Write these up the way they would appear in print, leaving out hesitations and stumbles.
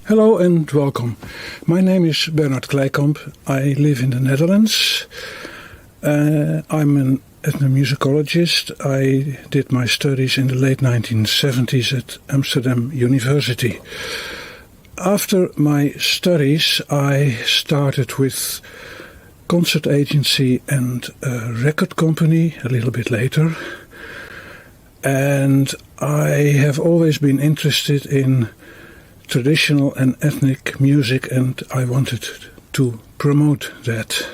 Hello and welcome. My name is Bernard Kleykamp. I live in the Netherlands. I'm an ethnomusicologist. I did my studies in the late 1970s at Amsterdam University. After my studies, I started with concert agency and a record company a little bit later. And I have always been interested in traditional and ethnic music, and I wanted to promote that.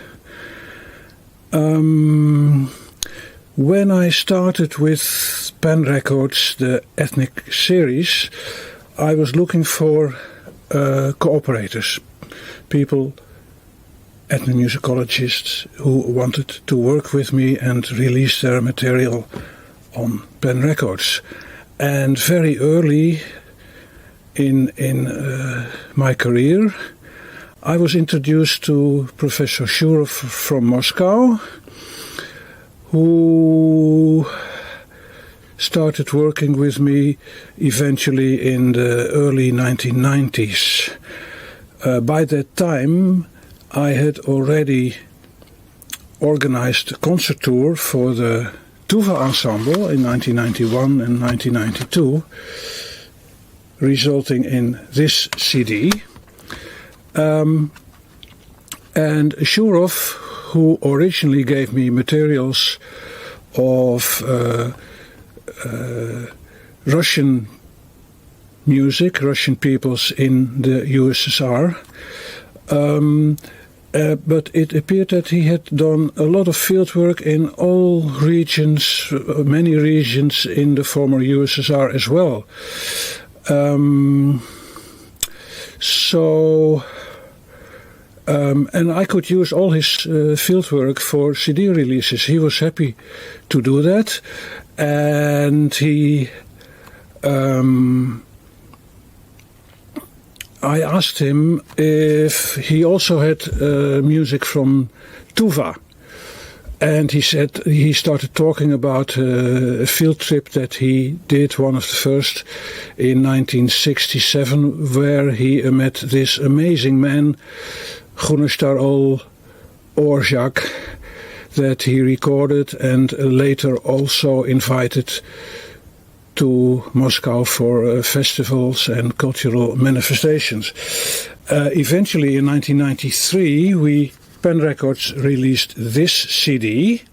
When I started with Pan Records, the ethnic series, I was looking for cooperators, people, ethnomusicologists, who wanted to work with me and release their material on Pan Records. And very early in my career, I was introduced to Professor Shurov from Moscow, who started working with me eventually in the early 1990s. By that time, I had already organized a concert tour for the Tuva Ensemble in 1991 and 1992, resulting in this CD. And Shurov, who originally gave me materials of Russian music, Russian peoples in the USSR, but it appeared that he had done a lot of field work in all regions, many regions in the former USSR as well. And I could use all his fieldwork for CD releases. He was happy to do that, and I asked him if he also had music from Tuva. And he said he started talking about a field trip that he did, one of the first, in 1967, where he met this amazing man, Gunnar Orzak, that he recorded and later also invited to Moscow for festivals and cultural manifestations. Eventually, in 1993, Pan Records released this CD,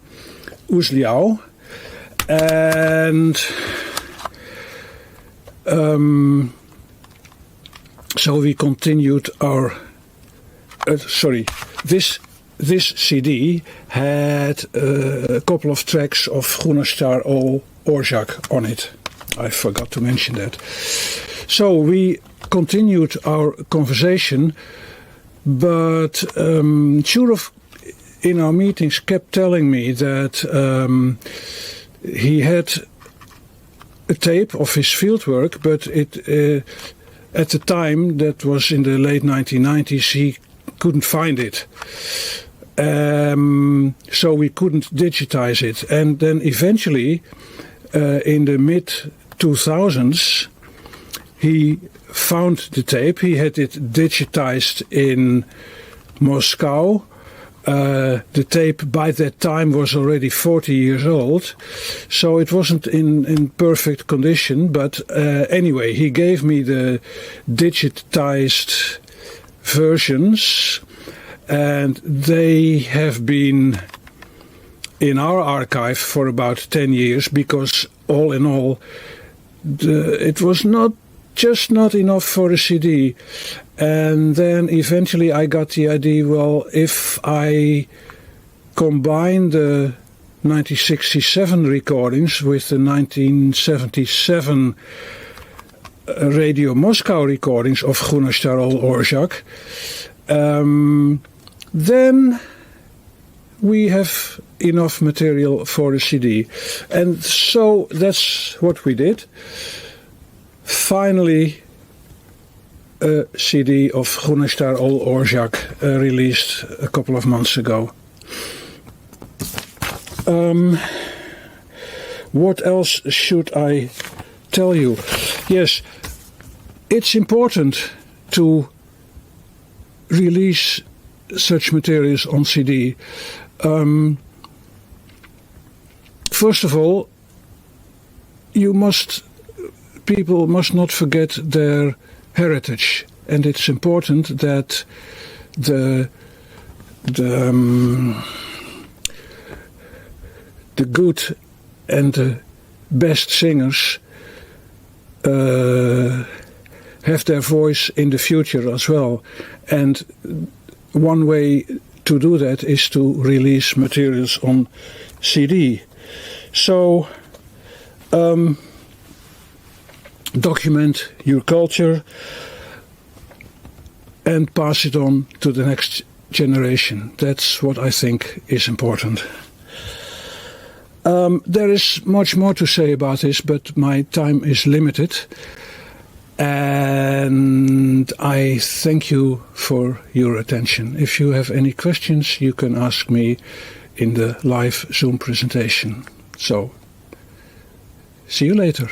Uzliao, and so we continued our. This CD had a couple of tracks of Gunnar Orzak on it. I forgot to mention that. So we continued our conversation. But Shurov, in our meetings, kept telling me that he had a tape of his fieldwork, but at the time, that was in the late 1990s, he couldn't find it. So we couldn't digitize it. And then eventually, in the mid-2000s, he found the tape. He had it digitized in Moscow. The tape by that time was already 40 years old, so it wasn't in perfect condition. But anyway, he gave me the digitized versions, and they have been in our archive for about 10 years, because all in all, it was just not enough for a CD. And then eventually I got the idea, well, if I combine the 1967 recordings with the 1977 Radio Moscow recordings of Gunnar Orzak, then we have enough material for a CD. And so that's what we did. Finally, a CD of Gunnar Orzak released a couple of months ago. What else should I tell you? Yes, it's important to release such materials on CD. First of all, people must not forget their heritage, and it's important that the good and the best singers have their voice in the future as well. And one way to do that is to release materials on CD. So document your culture and pass it on to the next generation. That's what I think is important. There is much more to say about this, but my time is limited. And I thank you for your attention. If you have any questions, you can ask me in the live Zoom presentation. So, see you later.